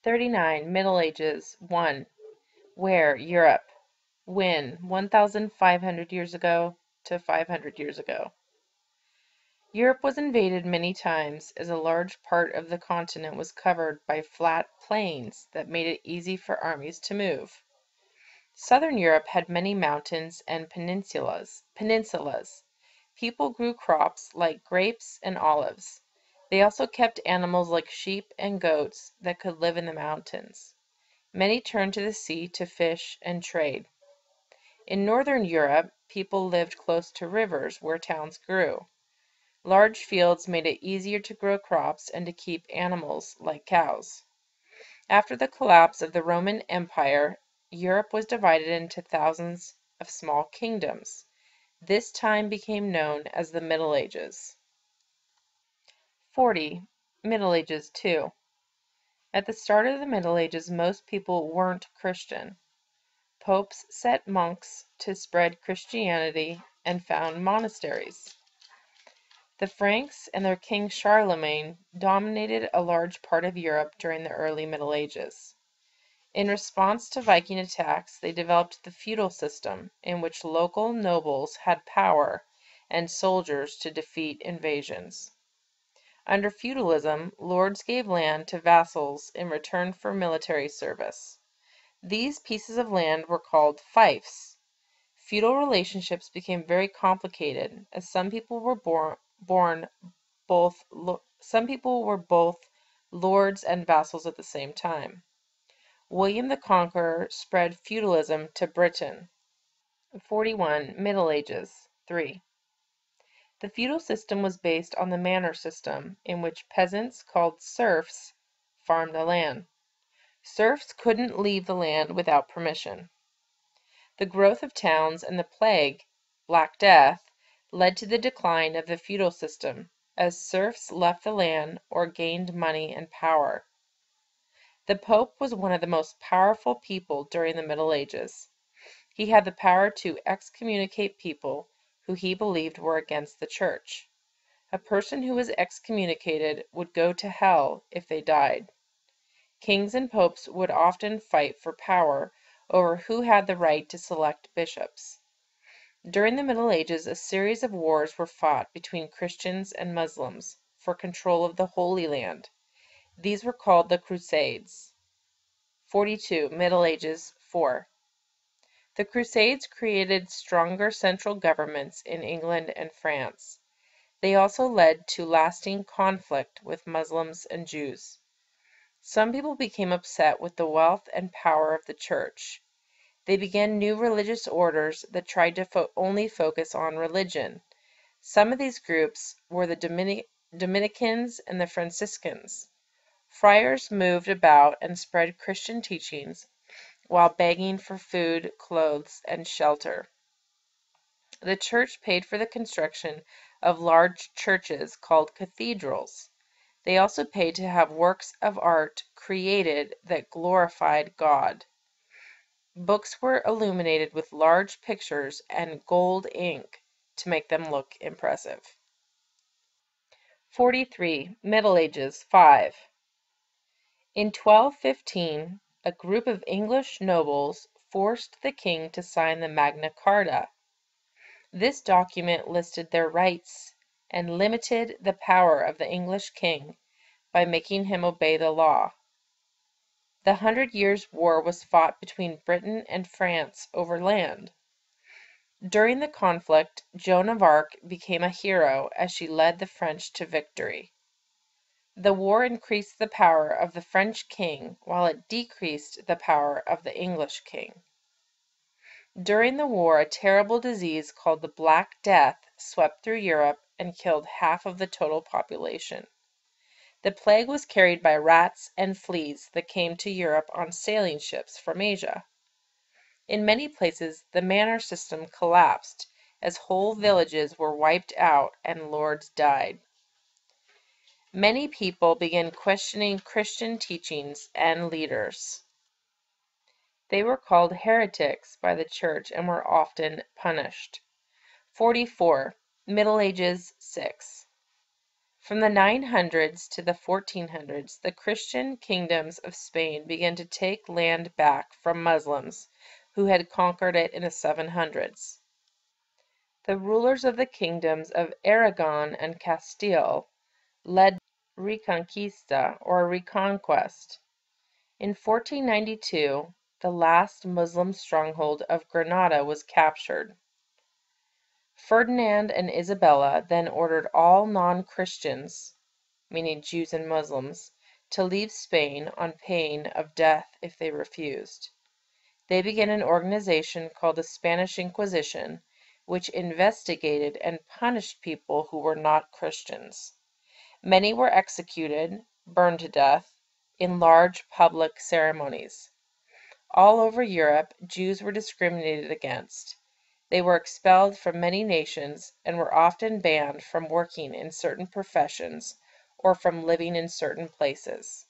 39. Middle Ages 1. Where? Europe. When? 1,500 years ago to 500 years ago. Europe was invaded many times, as a large part of the continent was covered by flat plains that made it easy for armies to move. Southern Europe had many mountains and peninsulas. People grew crops like grapes and olives. They also kept animals like sheep and goats that could live in the mountains. Many turned to the sea to fish and trade. In northern Europe, people lived close to rivers where towns grew. Large fields made it easier to grow crops and to keep animals like cows. After the collapse of the Roman Empire, Europe was divided into thousands of small kingdoms. This time became known as the Middle Ages. 40. Middle Ages 2. At the start of the Middle Ages, most people weren't Christian. Popes set monks to spread Christianity and found monasteries. The Franks and their king Charlemagne dominated a large part of Europe during the early Middle Ages. In response to Viking attacks, they developed the feudal system, in which local nobles had power and soldiers to defeat invasions. Under feudalism, lords gave land to vassals in return for military service. These pieces of land were called fiefs. Feudal relationships became very complicated, as some people were both lords and vassals at the same time. William the Conqueror spread feudalism to Britain. 41. Middle Ages 3. The feudal system was based on the manor system, in which peasants, called serfs, farmed the land. Serfs couldn't leave the land without permission. The growth of towns and the plague, Black Death, led to the decline of the feudal system, as serfs left the land or gained money and power. The Pope was one of the most powerful people during the Middle Ages. He had the power to excommunicate people who he believed were against the Church. A person who was excommunicated would go to hell if they died. Kings and popes would often fight for power over who had the right to select bishops. During the Middle Ages, a series of wars were fought between Christians and Muslims for control of the Holy Land. These were called the Crusades. 42. Middle Ages 4. The Crusades created stronger central governments in England and France. They also led to lasting conflict with Muslims and Jews. Some people became upset with the wealth and power of the Church. They began new religious orders that tried to only focus on religion. Some of these groups were the Dominicans and the Franciscans. Friars moved about and spread Christian teachings while begging for food, clothes, and shelter. The Church paid for the construction of large churches called cathedrals. They also paid to have works of art created that glorified God. Books were illuminated with large pictures and gold ink to make them look impressive. 43. Middle Ages 5. In 1215, a group of English nobles forced the king to sign the Magna Carta. This document listed their rights and limited the power of the English king by making him obey the law. The 100 Years' War was fought between Britain and France over land. During the conflict, Joan of Arc became a hero as she led the French to victory. The war increased the power of the French king while it decreased the power of the English king. During the war, a terrible disease called the Black Death swept through Europe and killed half of the total population. The plague was carried by rats and fleas that came to Europe on sailing ships from Asia. In many places, the manor system collapsed as whole villages were wiped out and lords died. Many people began questioning Christian teachings and leaders. They were called heretics by the Church and were often punished. 44. Middle Ages 6. From the 900s to the 1400s, the Christian kingdoms of Spain began to take land back from Muslims who had conquered it in the 700s. The rulers of the kingdoms of Aragon and Castile led Reconquista, or reconquest. In 1492, the last Muslim stronghold of Granada was captured. Ferdinand and Isabella then ordered all non-Christians, meaning Jews and Muslims, to leave Spain on pain of death if they refused. They began an organization called the Spanish Inquisition, which investigated and punished people who were not Christians. Many were executed, burned to death, in large public ceremonies. All over Europe, Jews were discriminated against. They were expelled from many nations and were often banned from working in certain professions or from living in certain places.